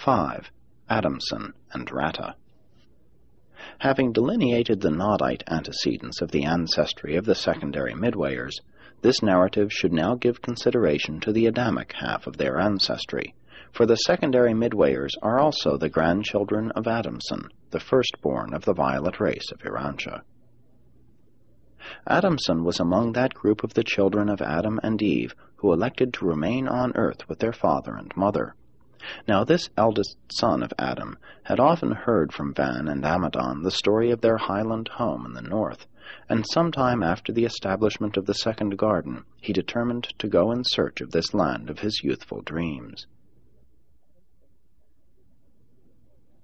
5. Adamson and Ratta. Having delineated the Nodite antecedents of the ancestry of the secondary Midwayers, this narrative should now give consideration to the Adamic half of their ancestry, for the secondary Midwayers are also the grandchildren of Adamson, the firstborn of the violet race of Urantia. Adamson was among that group of the children of Adam and Eve who elected to remain on earth with their father and mother. Now this eldest son of Adam had often heard from Van and Amadon the story of their highland home in the north, and some time after the establishment of the second garden he determined to go in search of this land of his youthful dreams.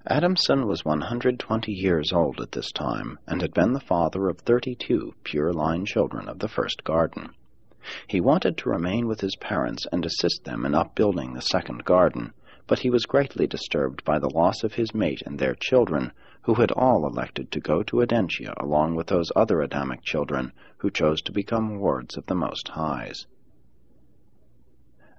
Adamson was 120 years old at this time, and had been the father of 32 pure-line children of the first garden. He wanted to remain with his parents and assist them in upbuilding the second garden, but he was greatly disturbed by the loss of his mate and their children, who had all elected to go to Urantia along with those other Adamic children who chose to become wards of the Most Highs.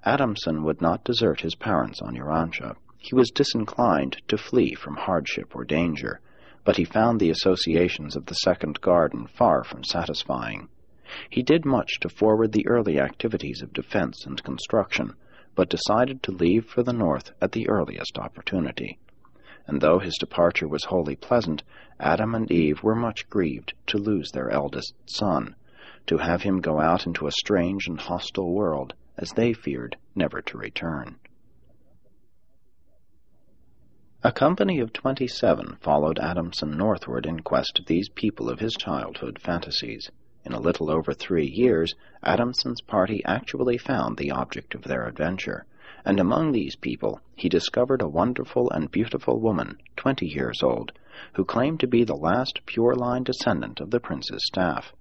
Adamson would not desert his parents on Urantia. He was disinclined to flee from hardship or danger, but he found the associations of the second garden far from satisfying. He did much to forward the early activities of defense and construction, but decided to leave for the north at the earliest opportunity. And though his departure was wholly pleasant, Adam and Eve were much grieved to lose their eldest son, to have him go out into a strange and hostile world, as they feared never to return. A company of 27 followed Adamson northward in quest of these people of his childhood fantasies. In a little over 3 years, Adamson's party actually found the object of their adventure, and among these people he discovered a wonderful and beautiful woman, 20 years old, who claimed to be the last pure-line descendant of the prince's staff.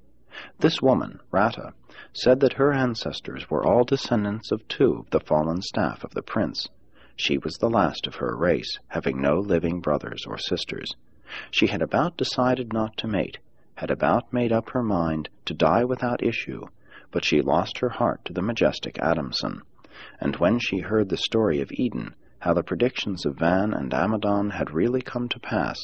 This woman, Ratta, said that her ancestors were all descendants of 2 of the fallen staff of the prince. She was the last of her race, having no living brothers or sisters. She had about decided not to mate, had about made up her mind to die without issue, but she lost her heart to the majestic Adamson, and when she heard the story of Eden, how the predictions of Van and Amadon had really come to pass,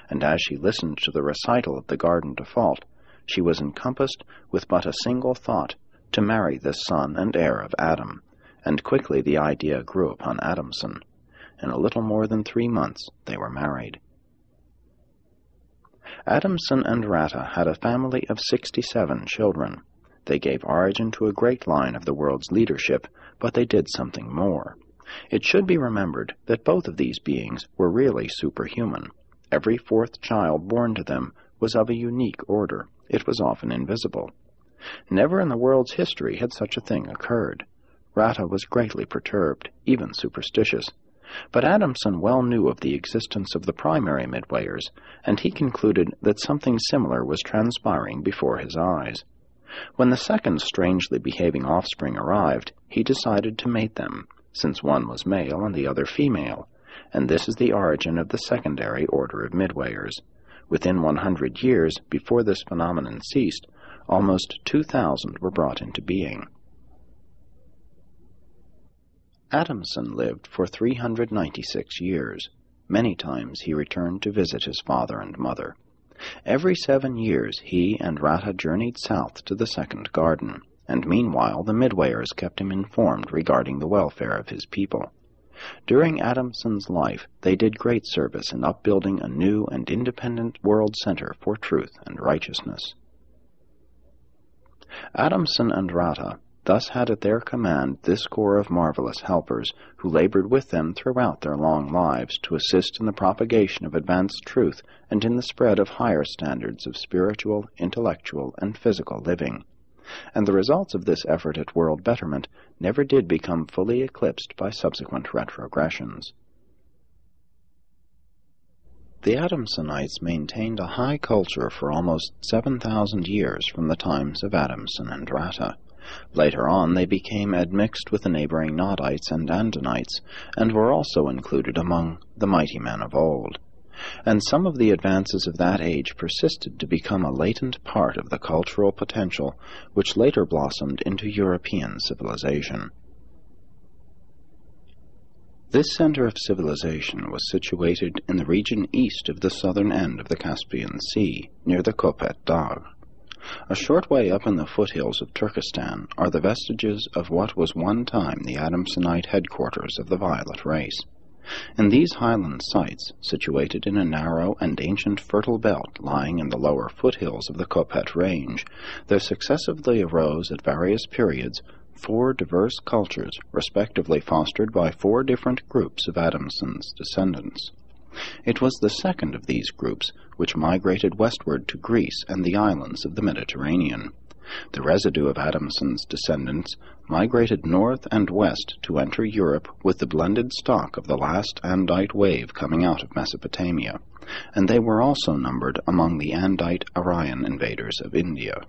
and as she listened to the recital of the garden default, she was encompassed with but a single thought, to marry this son and heir of Adam, and quickly the idea grew upon Adamson. In a little more than 3 months they were married. Adamson and Ratta had a family of 67 children. They gave origin to a great line of the world's leadership, but they did something more. It should be remembered that both of these beings were really superhuman. Every 4th child born to them was of a unique order. It was often invisible. Never in the world's history had such a thing occurred. Ratta was greatly perturbed, even superstitious. But Adamson well knew of the existence of the primary Midwayers, and he concluded that something similar was transpiring before his eyes. When the second strangely behaving offspring arrived, he decided to mate them, since one was male and the other female, and this is the origin of the secondary order of Midwayers. Within 100 years, before this phenomenon ceased, almost 2,000 were brought into being. Adamson lived for 396 years. Many times he returned to visit his father and mother. Every 7 years he and Ratta journeyed south to the second garden, and meanwhile the Midwayers kept him informed regarding the welfare of his people. During Adamson's life they did great service in upbuilding a new and independent world center for truth and righteousness. Adamson and Ratta thus had at their command this corps of marvelous helpers, who labored with them throughout their long lives to assist in the propagation of advanced truth and in the spread of higher standards of spiritual, intellectual, and physical living. And the results of this effort at world betterment never did become fully eclipsed by subsequent retrogressions. The Adamsonites maintained a high culture for almost 7,000 years from the times of Adamson and Ratta. Later on they became admixed with the neighboring Nodites and Andonites, and were also included among the mighty men of old. And some of the advances of that age persisted to become a latent part of the cultural potential which later blossomed into European civilization. This center of civilization was situated in the region east of the southern end of the Caspian Sea, near the Kopet Dagh. A short way up in the foothills of Turkestan are the vestiges of what was one time the Adamsonite headquarters of the Violet race. In these highland sites, situated in a narrow and ancient fertile belt lying in the lower foothills of the Kopet Range, there successively arose at various periods 4 diverse cultures, respectively fostered by 4 different groups of Adamson's descendants. It was the second of these groups which migrated westward to Greece and the islands of the Mediterranean. The residue of Adamson's descendants migrated north and west to enter Europe with the blended stock of the last Andite wave coming out of Mesopotamia, and they were also numbered among the Andite Aryan invaders of India.